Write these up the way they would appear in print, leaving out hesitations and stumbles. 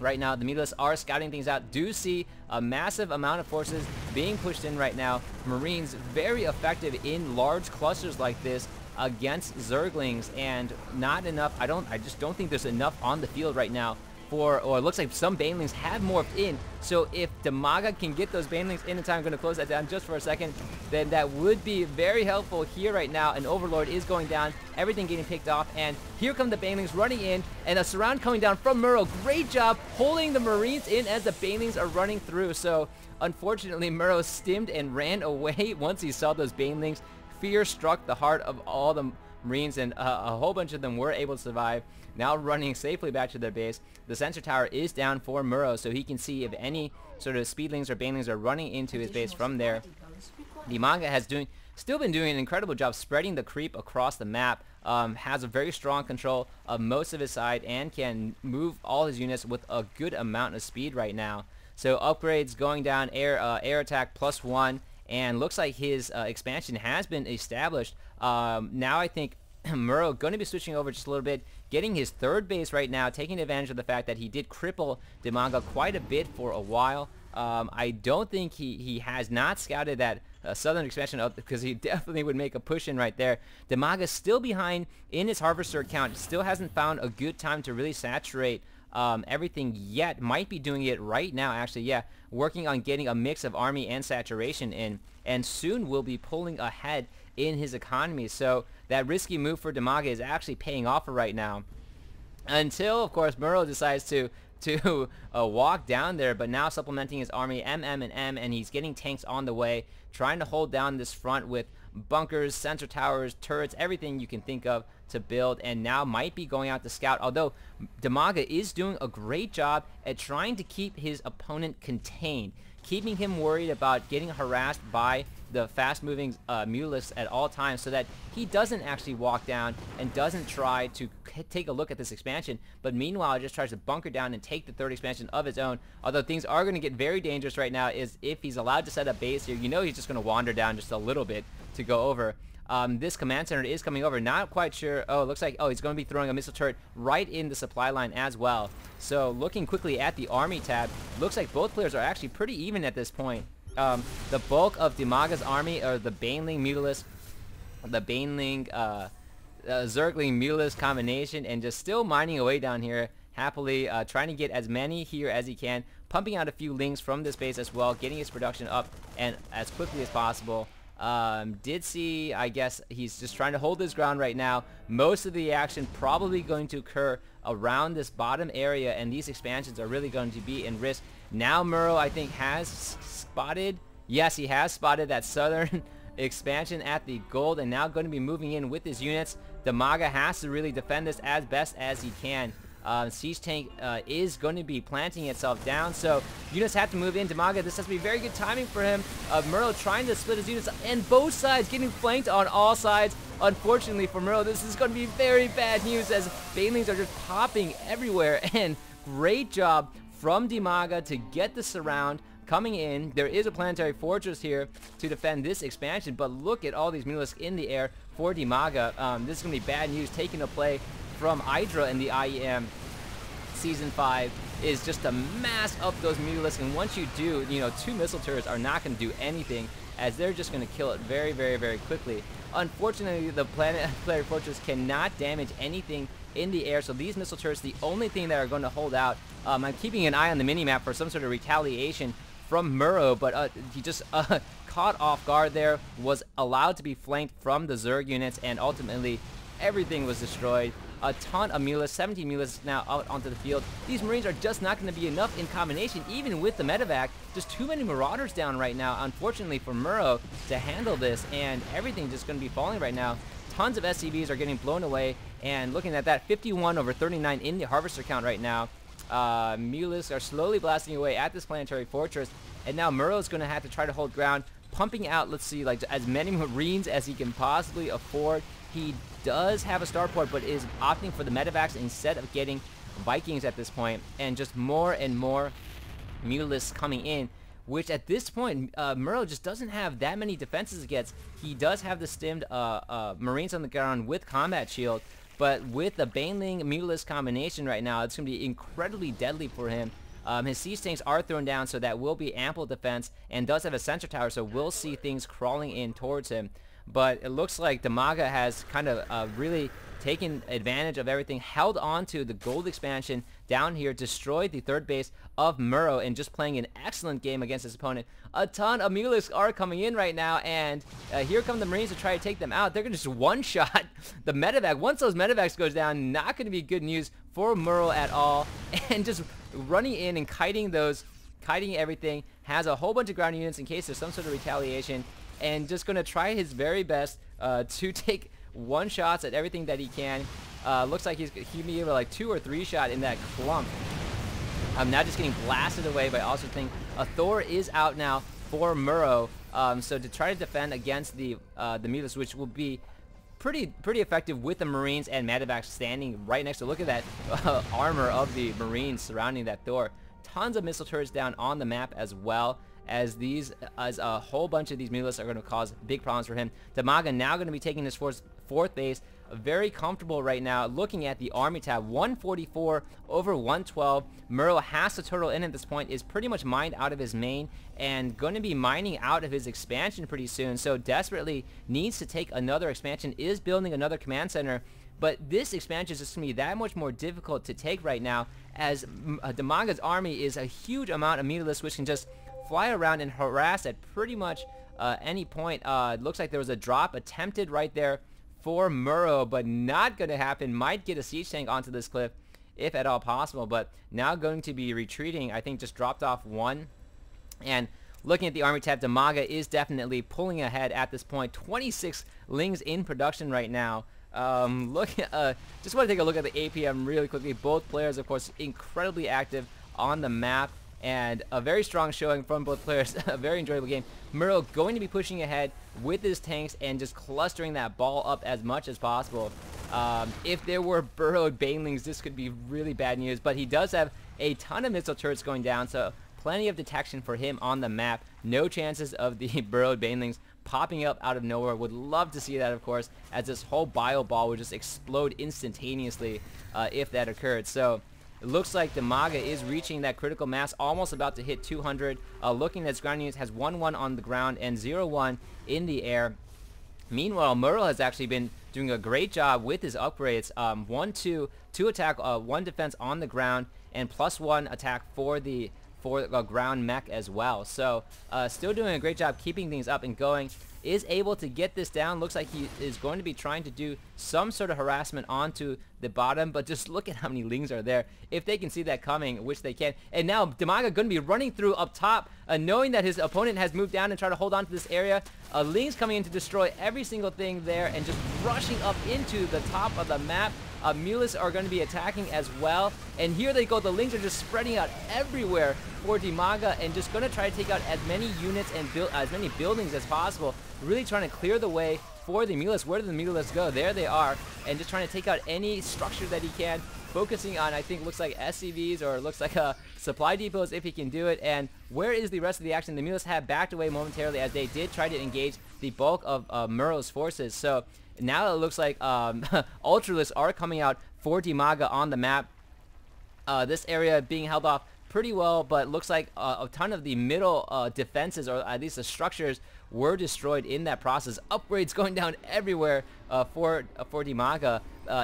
Right now, the mutalisks are scouting things out. Do see a massive amount of forces being pushed in right now. Marines very effective in large clusters like this against Zerglings, and not enough. I just don't think there's enough on the field right now for, or it looks like some Banelings have morphed in. So if DIMAGA can get those Banelings in time, I'm going to close that down just for a second, then that would be very helpful here right now. An Overlord is going down, everything getting picked off, and here come the Banelings running in, and a surround coming down from MorroW. Great job holding the Marines in as the Banelings are running through. So unfortunately, MorroW stimmed and ran away once he saw those Banelings. Fear struck the heart of all the Marines, and a whole bunch of them were able to survive. Now running safely back to their base. The sensor tower is down for MorroW, so he can see if any sort of speedlings or banelings are running into his base from there. DIMAGA has still been doing an incredible job spreading the creep across the map. Has a very strong control of most of his side and can move all his units with a good amount of speed right now. So upgrades going down, air attack +1, and looks like his expansion has been established. Now I think MorroW going to be switching over just a little bit, getting his third base right now, taking advantage of the fact that he did cripple DIMAGA quite a bit for a while. I don't think he has not scouted that southern expansion up, because he definitely would make a push in right there. DIMAGA still behind in his harvester count, still hasn't found a good time to really saturate everything yet. Might be doing it right now, actually. Yeah, working on getting a mix of army and saturation in, and soon will be pulling ahead in his economy. So that risky move for DIMAGA is actually paying off right now, until of course MorroW decides to walk down there, but now supplementing his army and he's getting tanks on the way, trying to hold down this front with bunkers, sensor towers, turrets, everything you can think of to build, and now might be going out to scout, although DIMAGA is doing a great job at trying to keep his opponent contained, keeping him worried about getting harassed by the fast-moving mutalisks at all times, so that he doesn't actually walk down and doesn't try to take a look at this expansion, but meanwhile just tries to bunker down and take the third expansion of his own. Although things are going to get very dangerous right now, is if he's allowed to set up base here, you know he's just going to wander down just a little bit to go over. This command center is coming over, not quite sure. Oh, it looks like, he's going to be throwing a missile turret right in the supply line as well. So looking quickly at the army tab, looks like both players are actually pretty even at this point. The bulk of DIMAGA's army are the Baneling Mutalisk, the Baneling Zergling Mutalisk combination, and just still mining away down here happily, trying to get as many here as he can, pumping out a few lings from this base as well, getting his production up and as quickly as possible. Did see, I guess he's just trying to hold his ground right now. Most of the action probably going to occur around this bottom area, and these expansions are really going to be in risk. Now MorroW, I think, has spotted, yes, he has spotted that southern expansion at the gold, and now going to be moving in with his units. DIMAGA has to really defend this as best as he can. Siege tank is going to be planting itself down, so units have to move in. DIMAGA, this has to be very good timing for him. MorroW trying to split his units, and both sides getting flanked on all sides. Unfortunately for MorroW, this is going to be very bad news, as Banelings are just popping everywhere, and great job from DIMAGA to get the surround coming in. There is a planetary fortress here to defend this expansion, but look at all these mutalisks in the air for DIMAGA. This is going to be bad news. Taking a play from Hydra in the IEM Season 5 is just to mass up those mutalisks, and once you do, you know, 2 missile turrets are not going to do anything, as they're just going to kill it very, very, very quickly. Unfortunately, the planetary fortress cannot damage anything in the air, so these missile turrets, the only thing that are going to hold out. I'm keeping an eye on the minimap for some sort of retaliation from MorroW, but he just caught off guard there, was allowed to be flanked from the Zerg units, and ultimately everything was destroyed. A ton of mutalisks, 17 mutalisks now out onto the field. These Marines are just not going to be enough in combination, even with the medevac. Just too many Marauders down right now, unfortunately for MorroW, to handle this, and everything just going to be falling right now. Tons of SCVs are getting blown away, and looking at that, 51 over 39 in the harvester count right now. Mutalisks are slowly blasting away at this planetary fortress, and now MorroW is going to have to try to hold ground, pumping out, let's see, like as many Marines as he can possibly afford. He does have a starport, but is opting for the medevacs instead of getting Vikings at this point, and just more and more mutalisks coming in, which at this point MorroW just doesn't have that many defenses against. He does have the stimmed Marines on the ground with combat shield, but with the Baneling Mutalisk combination right now, it's going to be incredibly deadly for him. His siege tanks are thrown down, so that will be ample defense, and does have a sensor tower, so we'll see things crawling in towards him. But it looks like DIMAGA has kind of really taken advantage of everything, held on to the gold expansion down here, destroyed the third base of MorroW, and just playing an excellent game against his opponent. A ton of Mutalisks are coming in right now, and here come the Marines to try to take them out. They're going to just one-shot the medevac. Once those medevacs goes down, not going to be good news for MorroW at all, and just running in and kiting everything, has a whole bunch of ground units in case there's some sort of retaliation, and just going to try his very best to take one shots at everything that he can. Looks like he'll be able to like 2 or 3 shot in that clump. Now just getting blasted away by also think Thor is out now for MorroW. So to try to defend against the Mutalisk, which will be pretty effective with the Marines and medevacs standing right next to. Look at that armor of the Marines surrounding that Thor. Tons of missile turrets down on the map as well. As a whole bunch of these Mutalisks are going to cause big problems for him. DIMAGA now going to be taking his fourth base. Very comfortable right now. Looking at the army tab, 144 over 112. MorroW has to turtle in at this point. Is pretty much mined out of his main and going to be mining out of his expansion pretty soon. So desperately needs to take another expansion. Is building another command center. But this expansion is just going to be that much more difficult to take right now, as DIMAGA's army is a huge amount of Mutalisks which can just fly around and harass at pretty much any point. It looks like there was a drop attempted right there for MorroW, but not going to happen. Might get a siege tank onto this cliff, if at all possible, but now going to be retreating. I think just dropped off one. And looking at the army tab, DIMAGA is definitely pulling ahead at this point. 26 Lings in production right now. Just want to take a look at the APM really quickly. Both players, of course, incredibly active on the map, and a very strong showing from both players. A very enjoyable game. MorroW going to be pushing ahead with his tanks and just clustering that ball up as much as possible. If there were burrowed Banelings, this could be really bad news, but he does have a ton of missile turrets going down, so plenty of detection for him on the map. No chances of the burrowed Banelings popping up out of nowhere. Would love to see that, of course, as this whole bio ball would just explode instantaneously if that occurred. So it looks like DIMAGA is reaching that critical mass, almost about to hit 200. Looking at its ground units, has 1-1 on the ground and 0-1 in the air. Meanwhile, MorroW has actually been doing a great job with his upgrades. 1-2, 2 attack, 1 defense on the ground, and +1 attack for the ground mech as well. So still doing a great job keeping things up and going. Is able to get this down. Looks like he is going to be trying to do some sort of harassment onto the bottom, but just look at how many Lings are there. If they can see that coming, which they can. And now DIMAGA going to be running through up top, knowing that his opponent has moved down and try to hold on to this area. Lings coming in to destroy every single thing there and just rushing up into the top of the map. Mutalisks are going to be attacking as well, and here they go. The Lings are just spreading out everywhere for DIMAGA and just going to try to take out as many units and build as many buildings as possible. Really trying to clear the way for the Mutalisks. Where do the Mutalisks go? There they are, and just trying to take out any structure that he can, focusing on, I think, looks like SCVs or looks like supply depots if he can do it. And where is the rest of the action? The Mutalisks have backed away momentarily as they did try to engage the bulk of MorroW's forces. So now it looks like Ultralisks are coming out for DIMAGA on the map. This area being held off pretty well, but looks like a ton of the middle defenses, or at least the structures, were destroyed in that process. Upgrades going down everywhere for DIMAGA.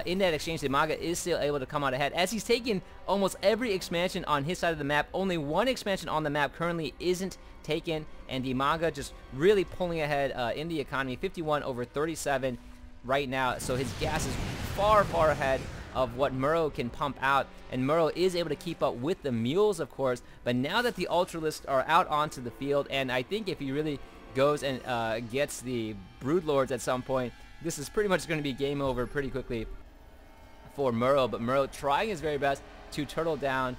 In that exchange, DIMAGA is still able to come out ahead, as he's taken almost every expansion on his side of the map. Only one expansion on the map currently isn't taken, and DIMAGA just really pulling ahead in the economy. 51 over 37 right now, so his gas is far ahead of what MorroW can pump out, and MorroW is able to keep up with the mules, of course. But now that the Ultralisks are out onto the field, and I think if he really goes and gets the Broodlords at some point, this is pretty much going to be game over pretty quickly for MorroW. But MorroW trying his very best to turtle down,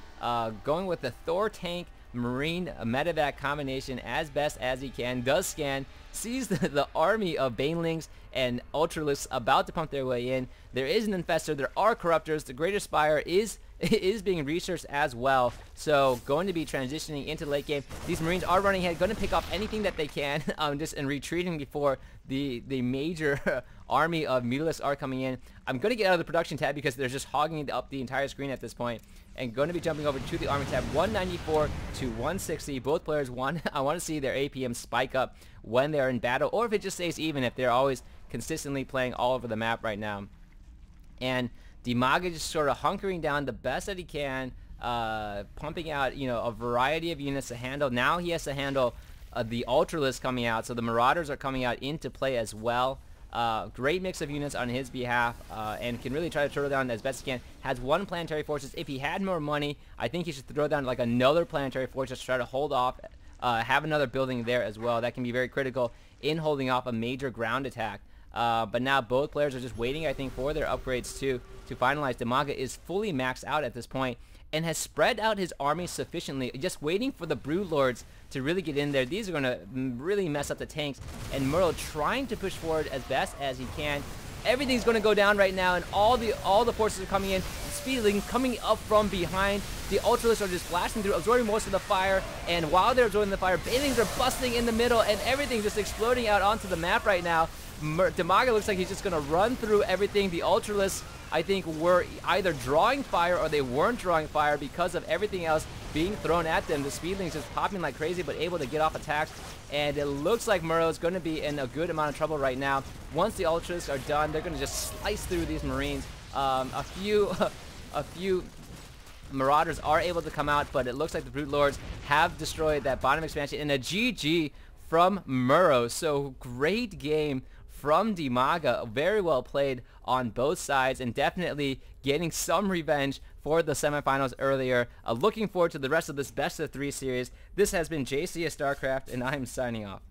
going with the Thor tank Marine medevac combination as best as he can. Does scan, sees the army of Banelings and Ultralisks about to pump their way in. There is an Infestor, there are Corruptors, the Greater Spire is being researched as well. So going to be transitioning into the late game. These Marines are running ahead, going to pick off anything that they can, and retreating before the major army of Mutalisks are coming in. I'm going to get out of the production tab because they're just hogging up the entire screen at this point, and going to be jumping over to the army tab. 194 to 160. Both players I want to see their APM spike up when they're in battle, or if it just stays even, if they're always consistently playing all over the map right now. And DIMAGA just sort of hunkering down the best that he can, pumping out, you know, a variety of units to handle. Now he has to handle the Ultralisk coming out, so the Marauders are coming out into play as well. Great mix of units on his behalf, and can really try to throw down as best he can. Has one planetary fortress. If he had more money, I think he should throw down like another planetary fortress to try to hold off, have another building there as well. That can be very critical in holding off a major ground attack. But now both players are just waiting, I think, for their upgrades to finalize. DIMAGA is fully maxed out at this point and has spread out his army sufficiently, just waiting for the Brood Lords to really get in there. These are going to really mess up the tanks, and MorroW trying to push forward as best as he can. Everything's going to go down right now, and all the forces are coming in. Speedling coming up from behind. The Ultralisks are just blasting through, absorbing most of the fire, and while they're absorbing the fire, Banelings are busting in the middle, and everything's just exploding out onto the map right now. DIMAGA looks like he's just going to run through everything. The Ultralisks, I think, were either drawing fire or they weren't drawing fire because of everything else being thrown at them. The Speedlings just popping like crazy, but able to get off attacks. And it looks like MorroW is going to be in a good amount of trouble right now. Once the Ultras are done, they're going to just slice through these Marines. A few Marauders are able to come out, but it looks like the Brood Lords have destroyed that bottom expansion. And a GG from MorroW. So great game from DIMAGA, very well played on both sides, and definitely getting some revenge for the semifinals earlier. Looking forward to the rest of this best of 3 series. This has been JC of StarCraft, and I'm signing off.